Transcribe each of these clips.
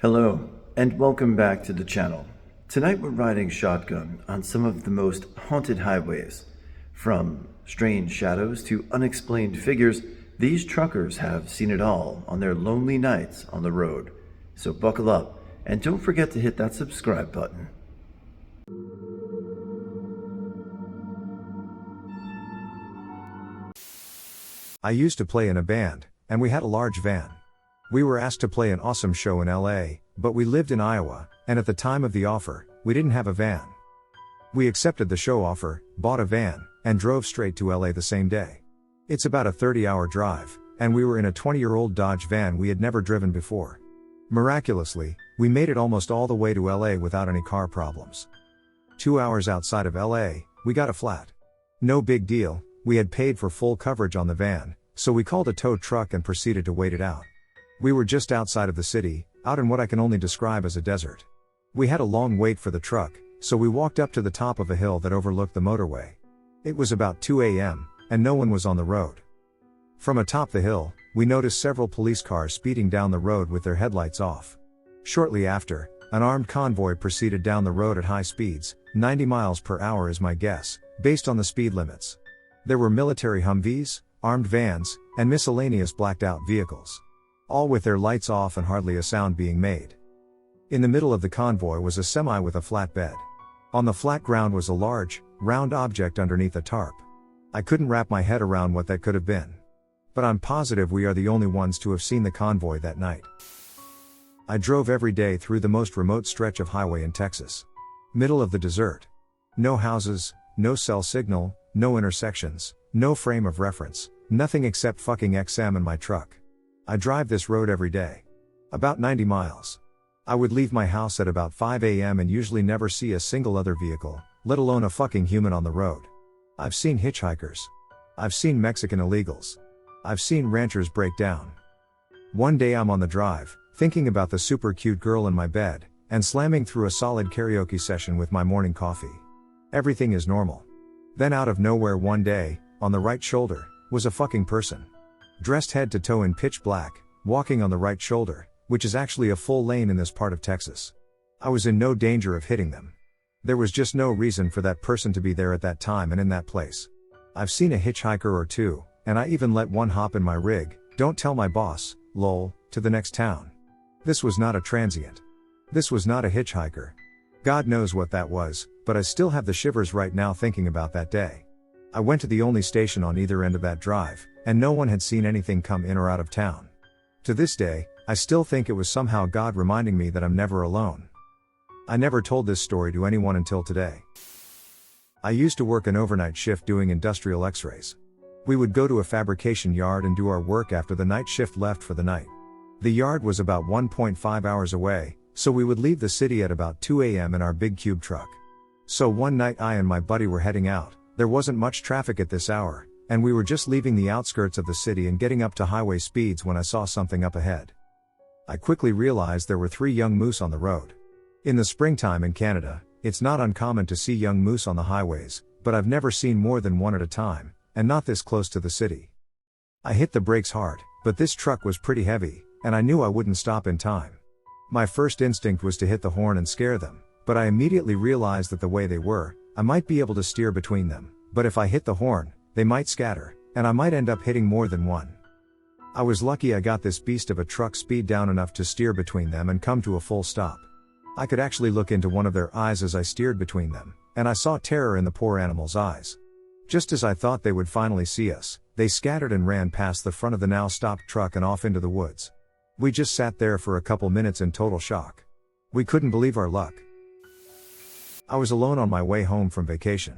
Hello, and welcome back to the channel. Tonight we're riding shotgun on some of the most haunted highways. From strange shadows to unexplained figures, these truckers have seen it all on their lonely nights on the road. So buckle up, and don't forget to hit that subscribe button. I used to play in a band, and we had a large van. We were asked to play an awesome show in LA, but we lived in Iowa, and at the time of the offer, we didn't have a van. We accepted the show offer, bought a van, and drove straight to LA the same day. It's about a 30-hour drive, and we were in a 20-year-old Dodge van we had never driven before. Miraculously, we made it almost all the way to LA without any car problems. 2 hours outside of LA, we got a flat. No big deal, we had paid for full coverage on the van, so we called a tow truck and proceeded to wait it out. We were just outside of the city, out in what I can only describe as a desert. We had a long wait for the truck, so we walked up to the top of a hill that overlooked the motorway. It was about 2 a.m., and no one was on the road. From atop the hill, we noticed several police cars speeding down the road with their headlights off. Shortly after, an armed convoy proceeded down the road at high speeds, 90 miles per hour is my guess, based on the speed limits. There were military Humvees, armed vans, and miscellaneous blacked-out vehicles. All with their lights off and hardly a sound being made. In the middle of the convoy was a semi with a flatbed. On the flat ground was a large, round object underneath a tarp. I couldn't wrap my head around what that could have been. But I'm positive we are the only ones to have seen the convoy that night. I drove every day through the most remote stretch of highway in Texas. Middle of the desert. No houses, no cell signal, no intersections, no frame of reference, nothing except fucking XM and my truck. I drive this road every day. About 90 miles. I would leave my house at about 5 a.m. and usually never see a single other vehicle, let alone a fucking human on the road. I've seen hitchhikers. I've seen Mexican illegals. I've seen ranchers break down. One day I'm on the drive, thinking about the super cute girl in my bed, and slamming through a solid karaoke session with my morning coffee. Everything is normal. Then out of nowhere one day, on the right shoulder, was a fucking person. Dressed head to toe in pitch black, walking on the right shoulder, which is actually a full lane in this part of Texas. I was in no danger of hitting them. There was just no reason for that person to be there at that time and in that place. I've seen a hitchhiker or two, and I even let one hop in my rig, don't tell my boss, lol, to the next town. This was not a transient. This was not a hitchhiker. God knows what that was, but I still have the shivers right now thinking about that day. I went to the only station on either end of that drive, and no one had seen anything come in or out of town. To this day, I still think it was somehow God reminding me that I'm never alone. I never told this story to anyone until today. I used to work an overnight shift doing industrial x-rays. We would go to a fabrication yard and do our work after the night shift left for the night. The yard was about 1.5 hours away, so we would leave the city at about 2 a.m. in our big cube truck. So one night I and my buddy were heading out. There wasn't much traffic at this hour, and we were just leaving the outskirts of the city and getting up to highway speeds when I saw something up ahead. I quickly realized there were 3 young moose on the road. In the springtime in Canada, it's not uncommon to see young moose on the highways, but I've never seen more than one at a time, and not this close to the city. I hit the brakes hard, but this truck was pretty heavy, and I knew I wouldn't stop in time. My first instinct was to hit the horn and scare them, but I immediately realized that the way they were, I might be able to steer between them, but if I hit the horn, they might scatter, and I might end up hitting more than one. I was lucky I got this beast of a truck speed down enough to steer between them and come to a full stop. I could actually look into one of their eyes as I steered between them, and I saw terror in the poor animal's eyes. Just as I thought they would finally see us, they scattered and ran past the front of the now stopped truck and off into the woods. We just sat there for a couple minutes in total shock. We couldn't believe our luck. I was alone on my way home from vacation.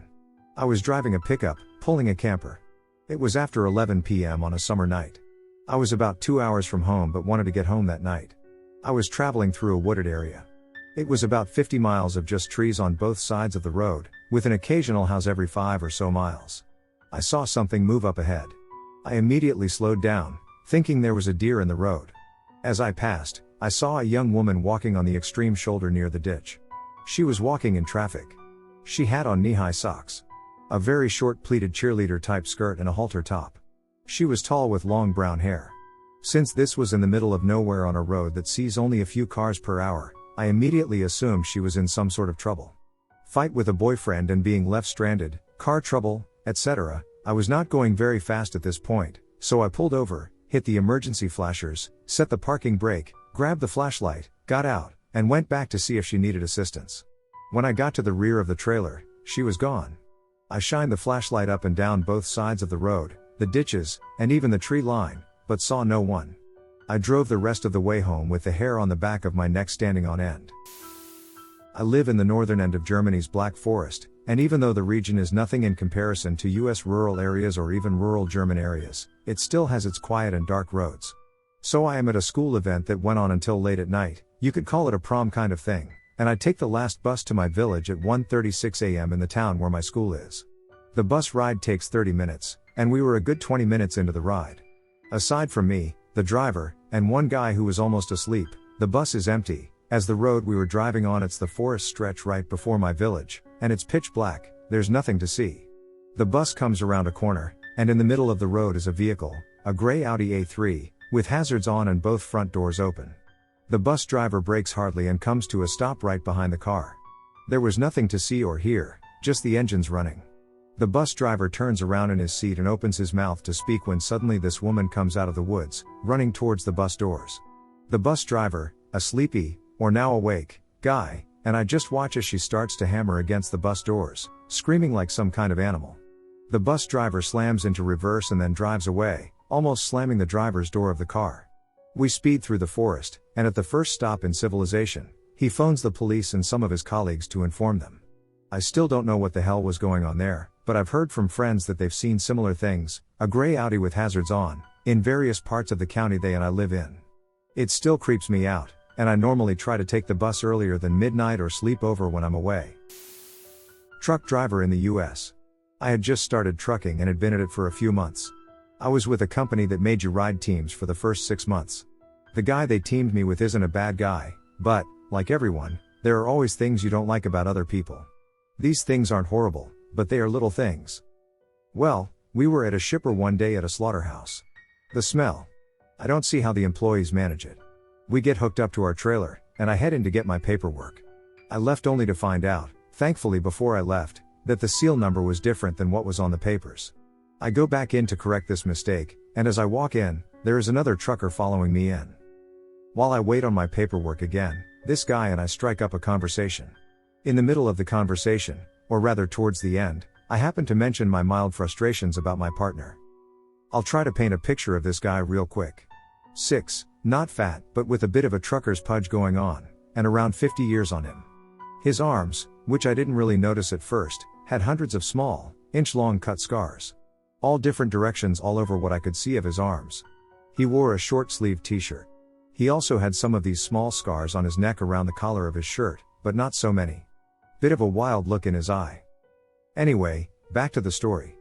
I was driving a pickup, pulling a camper. It was after 11 p.m. on a summer night. I was about 2 hours from home but wanted to get home that night. I was traveling through a wooded area. It was about 50 miles of just trees on both sides of the road, with an occasional house every 5 or so miles. I saw something move up ahead. I immediately slowed down, thinking there was a deer in the road. As I passed, I saw a young woman walking on the extreme shoulder near the ditch. She was walking in traffic. She had on knee-high socks, a very short pleated cheerleader type skirt and a halter top. She was tall with long brown hair. Since this was in the middle of nowhere on a road that sees only a few cars per hour, I immediately assumed she was in some sort of trouble. Fight with a boyfriend and being left stranded, car trouble, etc. I was not going very fast at this point, so I pulled over, hit the emergency flashers, set the parking brake, grabbed the flashlight, got out, and went back to see if she needed assistance. When I got to the rear of the trailer, she was gone. I shined the flashlight up and down both sides of the road, the ditches, and even the tree line, but saw no one. I drove the rest of the way home with the hair on the back of my neck standing on end. I live in the northern end of Germany's Black Forest, and even though the region is nothing in comparison to US rural areas or even rural German areas, it still has its quiet and dark roads. So I am at a school event that went on until late at night, you could call it a prom kind of thing, and I take the last bus to my village at 1:36 a.m. in the town where my school is. The bus ride takes 30 minutes, and we were a good 20 minutes into the ride. Aside from me, the driver, and one guy who was almost asleep, the bus is empty. As the road we were driving on, it's the forest stretch right before my village, and it's pitch black, there's nothing to see. The bus comes around a corner, and in the middle of the road is a vehicle, a gray Audi A3, with hazards on and both front doors open. The bus driver brakes hardly and comes to a stop right behind the car. There was nothing to see or hear, just the engines running. The bus driver turns around in his seat and opens his mouth to speak when suddenly this woman comes out of the woods, running towards the bus doors. The bus driver, a sleepy, or now awake, guy, and I just watch as she starts to hammer against the bus doors, screaming like some kind of animal. The bus driver slams into reverse and then drives away, almost slamming the driver's door of the car. We speed through the forest, and at the first stop in civilization, he phones the police and some of his colleagues to inform them. I still don't know what the hell was going on there, but I've heard from friends that they've seen similar things, a gray Audi with hazards on, in various parts of the county they and I live in. It still creeps me out, and I normally try to take the bus earlier than midnight or sleep over when I'm away. Truck driver in the US. I had just started trucking and had been at it for a few months. I was with a company that made you ride teams for the first 6 months. The guy they teamed me with isn't a bad guy, but, like everyone, there are always things you don't like about other people. These things aren't horrible, but they are little things. Well, we were at a shipper one day at a slaughterhouse. The smell. I don't see how the employees manage it. We get hooked up to our trailer, and I head in to get my paperwork. I left only to find out, thankfully before I left, that the seal number was different than what was on the papers. I go back in to correct this mistake, and as I walk in, there is another trucker following me in. While I wait on my paperwork again, this guy and I strike up a conversation. In the middle of the conversation, or rather towards the end, I happen to mention my mild frustrations about my partner. I'll try to paint a picture of this guy real quick. 6, not fat, but with a bit of a trucker's pudge going on, and around 50 years on him. His arms, which I didn't really notice at first, had hundreds of small, inch-long cut scars. All different directions all over what I could see of his arms. He wore a short-sleeved t-shirt. He also had some of these small scars on his neck around the collar of his shirt, but not so many. Bit of a wild look in his eye. Anyway, back to the story.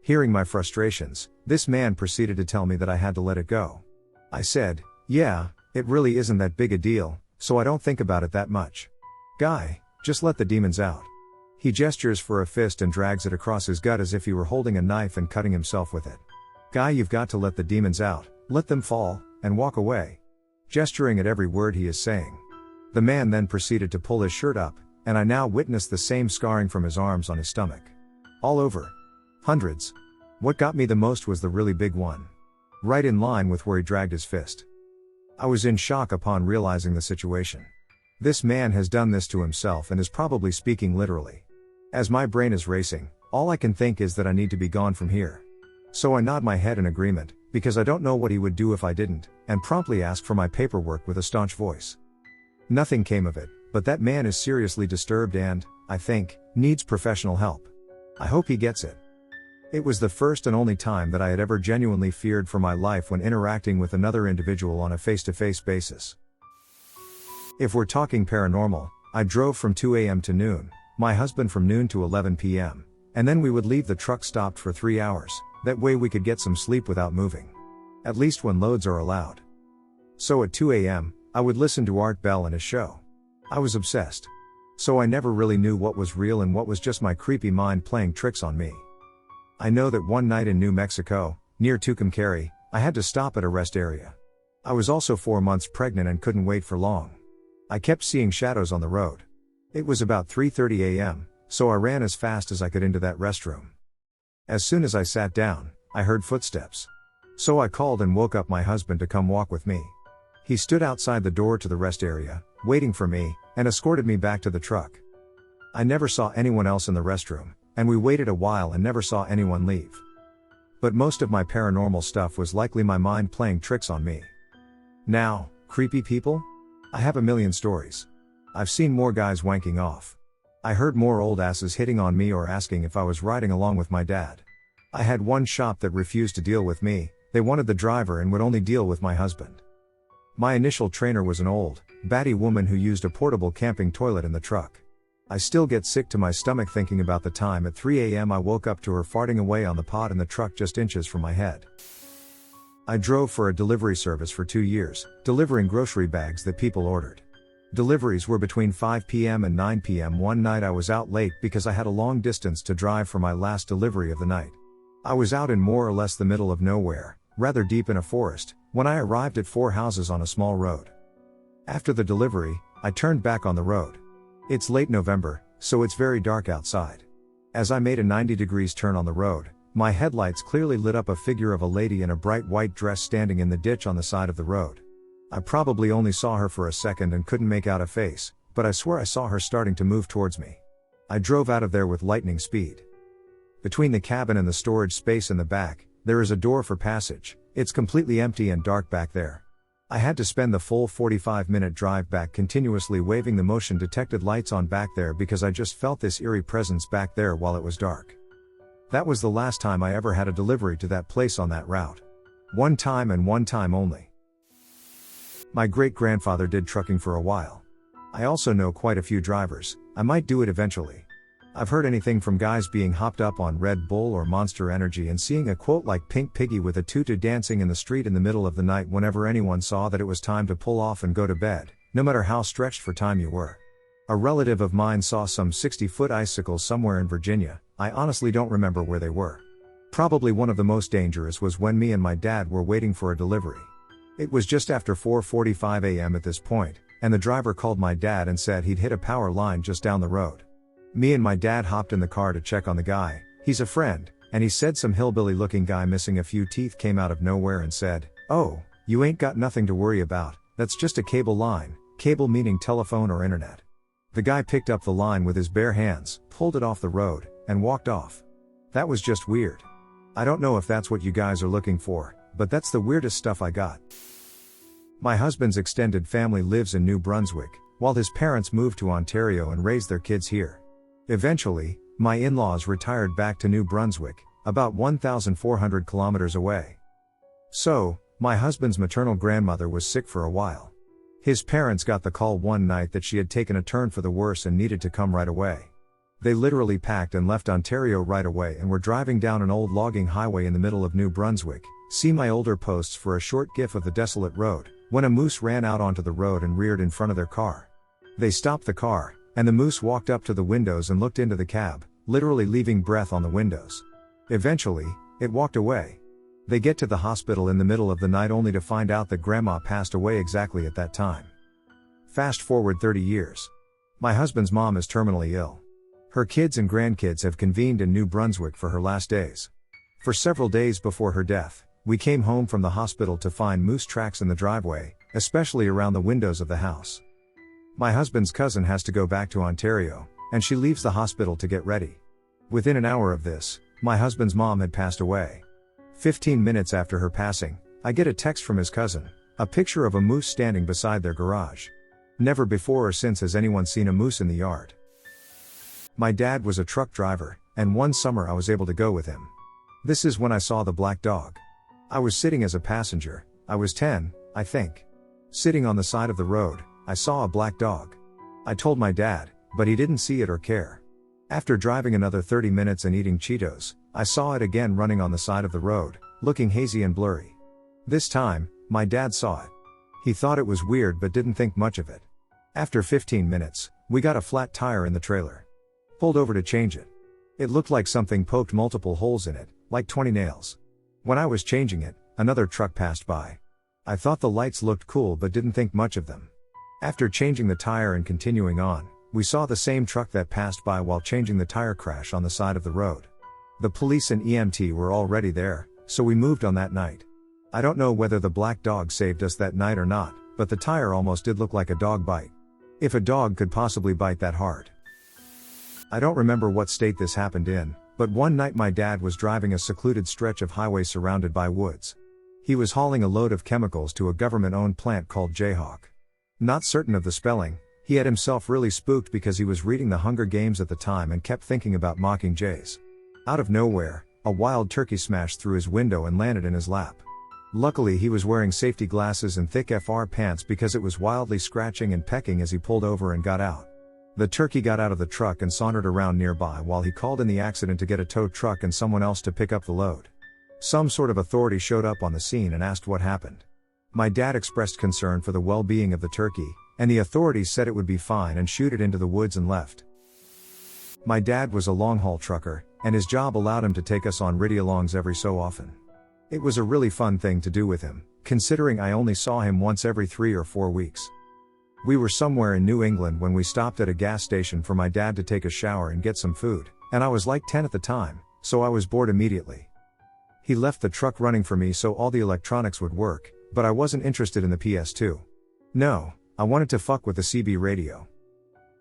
Hearing my frustrations, this man proceeded to tell me that I had to let it go. I said, yeah, it really isn't that big a deal, so I don't think about it that much. Guy, just let the demons out. He gestures for a fist and drags it across his gut as if he were holding a knife and cutting himself with it. Guy, you've got to let the demons out, let them fall, and walk away. Gesturing at every word he is saying. The man then proceeded to pull his shirt up, and I now witnessed the same scarring from his arms on his stomach. All over. Hundreds. What got me the most was the really big one. Right in line with where he dragged his fist. I was in shock upon realizing the situation. This man has done this to himself and is probably speaking literally. As my brain is racing, all I can think is that I need to be gone from here. So I nod my head in agreement, because I don't know what he would do if I didn't, and promptly ask for my paperwork with a staunch voice. Nothing came of it, but that man is seriously disturbed and, I think, needs professional help. I hope he gets it. It was the first and only time that I had ever genuinely feared for my life when interacting with another individual on a face-to-face basis. If we're talking paranormal, I drove from 2 a.m. to noon, my husband from noon to 11 p.m., and then we would leave the truck stopped for 3 hours, that way we could get some sleep without moving. At least when loads are allowed. So at 2 a.m., I would listen to Art Bell and his show. I was obsessed. So I never really knew what was real and what was just my creepy mind playing tricks on me. I know that one night in New Mexico, near Tucumcari, I had to stop at a rest area. I was also 4 months pregnant and couldn't wait for long. I kept seeing shadows on the road. It was about 3:30 a.m., so I ran as fast as I could into that restroom. As soon as I sat down, I heard footsteps. So I called and woke up my husband to come walk with me. He stood outside the door to the rest area, waiting for me, and escorted me back to the truck. I never saw anyone else in the restroom, and we waited a while and never saw anyone leave. But most of my paranormal stuff was likely my mind playing tricks on me. Now, creepy people? I have a million stories. I've seen more guys wanking off. I heard more old asses hitting on me or asking if I was riding along with my dad. I had one shop that refused to deal with me. They wanted the driver and would only deal with my husband. My initial trainer was an old, batty woman who used a portable camping toilet in the truck. I still get sick to my stomach thinking about the time at 3 a.m. I woke up to her farting away on the pod in the truck just inches from my head. I drove for a delivery service for 2 years, delivering grocery bags that people ordered. Deliveries were between 5 p.m. and 9 p.m. One night I was out late because I had a long distance to drive for my last delivery of the night. I was out in more or less the middle of nowhere, rather deep in a forest, when I arrived at 4 houses on a small road. After the delivery, I turned back on the road. It's late November, so it's very dark outside. As I made a 90 degrees turn on the road, my headlights clearly lit up a figure of a lady in a bright white dress standing in the ditch on the side of the road. I probably only saw her for a second and couldn't make out a face, but I swear I saw her starting to move towards me. I drove out of there with lightning speed. Between the cabin and the storage space in the back, there is a door for passage. It's completely empty and dark back there. I had to spend the full 45-minute drive back continuously waving the motion detected lights on back there because I just felt this eerie presence back there while it was dark. That was the last time I ever had a delivery to that place on that route. One time and one time only. My great-grandfather did trucking for a while. I also know quite a few drivers. I might do it eventually. I've heard anything from guys being hopped up on Red Bull or Monster Energy and seeing a quote like Pink Piggy with a tutu dancing in the street in the middle of the night whenever anyone saw that it was time to pull off and go to bed, no matter how stretched for time you were. A relative of mine saw some 60-foot icicles somewhere in Virginia. I honestly don't remember where they were. Probably one of the most dangerous was when me and my dad were waiting for a delivery. It was just after 4:45 a.m. at this point, and the driver called my dad and said he'd hit a power line just down the road. Me and my dad hopped in the car to check on the guy. He's a friend, and he said some hillbilly-looking guy missing a few teeth came out of nowhere and said, "Oh, you ain't got nothing to worry about, that's just a cable line," cable meaning telephone or internet. The guy picked up the line with his bare hands, pulled it off the road, and walked off. That was just weird. I don't know if that's what you guys are looking for, but that's the weirdest stuff I got. My husband's extended family lives in New Brunswick, while his parents moved to Ontario and raised their kids here. Eventually, my in-laws retired back to New Brunswick, about 1,400 kilometers away. So, my husband's maternal grandmother was sick for a while. His parents got the call one night that she had taken a turn for the worse and needed to come right away. They literally packed and left Ontario right away and were driving down an old logging highway in the middle of New Brunswick. See my older posts for a short gif of the desolate road, when a moose ran out onto the road and reared in front of their car. They stopped the car, and the moose walked up to the windows and looked into the cab, literally leaving breath on the windows. Eventually, it walked away. They get to the hospital in the middle of the night only to find out that grandma passed away exactly at that time. Fast forward 30 years. My husband's mom is terminally ill. Her kids and grandkids have convened in New Brunswick for her last days. For several days before her death, we came home from the hospital to find moose tracks in the driveway, especially around the windows of the house. My husband's cousin has to go back to Ontario, and she leaves the hospital to get ready. Within an hour of this, my husband's mom had passed away. 15 minutes after her passing, I get a text from his cousin, a picture of a moose standing beside their garage. Never before or since has anyone seen a moose in the yard. My dad was a truck driver, and one summer I was able to go with him. This is when I saw the black dog. I was sitting as a passenger. I was 10, I think. Sitting on the side of the road, I saw a black dog. I told my dad, but he didn't see it or care. After driving another 30 minutes and eating Cheetos, I saw it again running on the side of the road, looking hazy and blurry. This time, my dad saw it. He thought it was weird but didn't think much of it. After 15 minutes, we got a flat tire in the trailer. Pulled over to change it. It looked like something poked multiple holes in it, like 20 nails. When I was changing it, another truck passed by. I thought the lights looked cool but didn't think much of them. After changing the tire and continuing on, we saw the same truck that passed by while changing the tire crash on the side of the road. The police and EMT were already there, so we moved on that night. I don't know whether the black dog saved us that night or not, but the tire almost did look like a dog bite. If a dog could possibly bite that hard. I don't remember what state this happened in, but one night my dad was driving a secluded stretch of highway surrounded by woods. He was hauling a load of chemicals to a government-owned plant called Jayhawk. Not certain of the spelling, he had himself really spooked because he was reading The Hunger Games at the time and kept thinking about mockingjays. Out of nowhere, a wild turkey smashed through his window and landed in his lap. Luckily he was wearing safety glasses and thick FR pants because it was wildly scratching and pecking as he pulled over and got out. The turkey got out of the truck and sauntered around nearby while he called in the accident to get a tow truck and someone else to pick up the load. Some sort of authority showed up on the scene and asked what happened. My dad expressed concern for the well-being of the turkey, and the authorities said it would be fine and shoot it into the woods and left. My dad was a long-haul trucker, and his job allowed him to take us on ride-alongs every so often. It was a really fun thing to do with him, considering I only saw him once every 3 or 4 weeks. We were somewhere in New England when we stopped at a gas station for my dad to take a shower and get some food, and I was like 10 at the time, so I was bored immediately. He left the truck running for me so all the electronics would work, but I wasn't interested in the PS2. No, I wanted to fuck with the CB radio.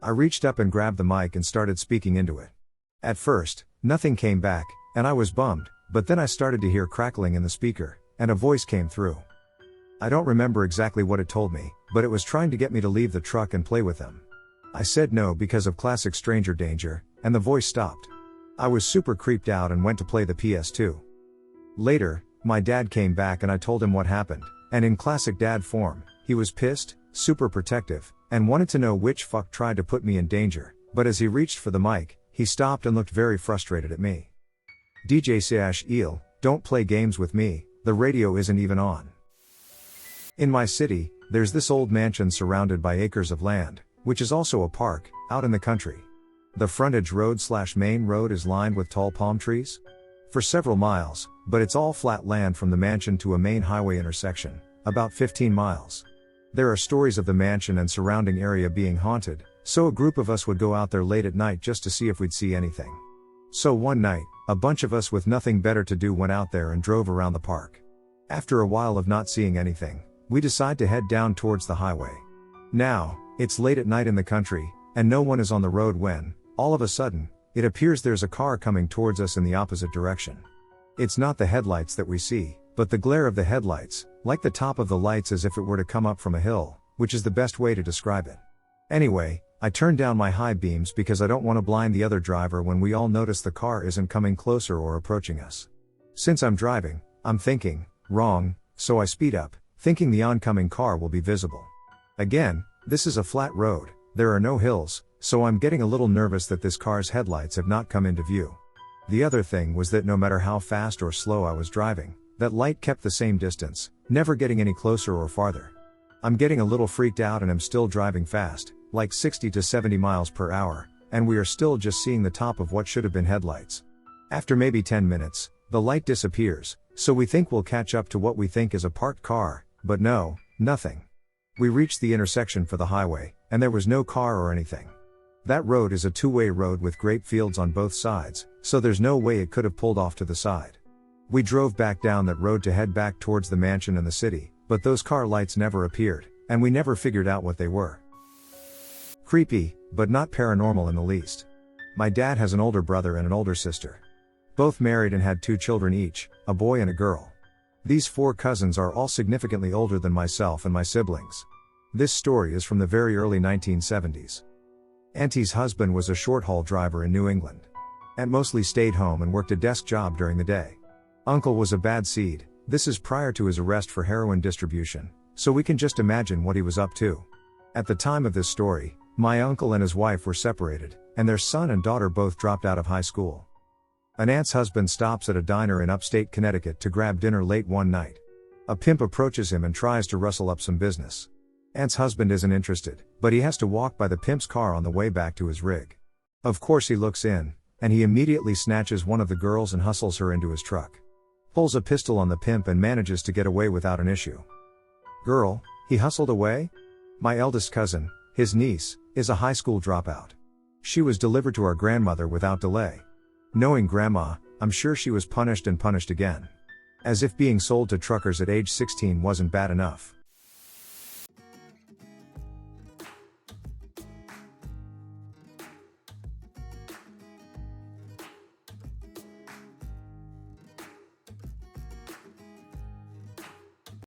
I reached up and grabbed the mic and started speaking into it. At first, nothing came back, and I was bummed, but then I started to hear crackling in the speaker, and a voice came through. I don't remember exactly what it told me, but it was trying to get me to leave the truck and play with them. I said no because of classic stranger danger, and the voice stopped. I was super creeped out and went to play the PS2. Later, my dad came back and I told him what happened, and in classic dad form, he was pissed, super protective, and wanted to know which fuck tried to put me in danger, but as he reached for the mic, he stopped and looked very frustrated at me. DJ/Eel, don't play games with me, the radio isn't even on. In my city, there's this old mansion surrounded by acres of land, which is also a park, out in the country. The frontage road/main road is lined with tall palm trees for several miles, but it's all flat land from the mansion to a main highway intersection, about 15 miles. There are stories of the mansion and surrounding area being haunted, so a group of us would go out there late at night just to see if we'd see anything. So one night, a bunch of us with nothing better to do went out there and drove around the park. After a while of not seeing anything, we decide to head down towards the highway. Now, it's late at night in the country, and no one is on the road when, all of a sudden, it appears there's a car coming towards us in the opposite direction. It's not the headlights that we see, but the glare of the headlights, like the top of the lights as if it were to come up from a hill, which is the best way to describe it. Anyway, I turn down my high beams because I don't want to blind the other driver when we all notice the car isn't coming closer or approaching us. Since I'm driving, I'm thinking, wrong, so I speed up, thinking the oncoming car will be visible. Again, this is a flat road, there are no hills, so I'm getting a little nervous that this car's headlights have not come into view. The other thing was that no matter how fast or slow I was driving, that light kept the same distance, never getting any closer or farther. I'm getting a little freaked out and am still driving fast, like 60 to 70 miles per hour, and we are still just seeing the top of what should have been headlights. After maybe 10 minutes, the light disappears, so we think we'll catch up to what we think is a parked car, but no, nothing. We reached the intersection for the highway, and there was no car or anything. That road is a two-way road with grape fields on both sides, so there's no way it could have pulled off to the side. We drove back down that road to head back towards the mansion and the city, but those car lights never appeared, and we never figured out what they were. Creepy, but not paranormal in the least. My dad has an older brother and an older sister. Both married and had 2 children each, a boy and a girl. These 4 cousins are all significantly older than myself and my siblings. This story is from the very early 1970s. Auntie's husband was a short-haul driver in New England. Aunt mostly stayed home and worked a desk job during the day. Uncle was a bad seed, this is prior to his arrest for heroin distribution, so we can just imagine what he was up to. At the time of this story, my uncle and his wife were separated, and their son and daughter both dropped out of high school. An aunt's husband stops at a diner in upstate Connecticut to grab dinner late one night. A pimp approaches him and tries to rustle up some business. Aunt's husband isn't interested, but he has to walk by the pimp's car on the way back to his rig. Of course he looks in, and he immediately snatches one of the girls and hustles her into his truck. Pulls a pistol on the pimp and manages to get away without an issue. Girl, he hustled away? My eldest cousin, his niece, is a high school dropout. She was delivered to our grandmother without delay. Knowing grandma, I'm sure she was punished and punished again. As if being sold to truckers at age 16 wasn't bad enough.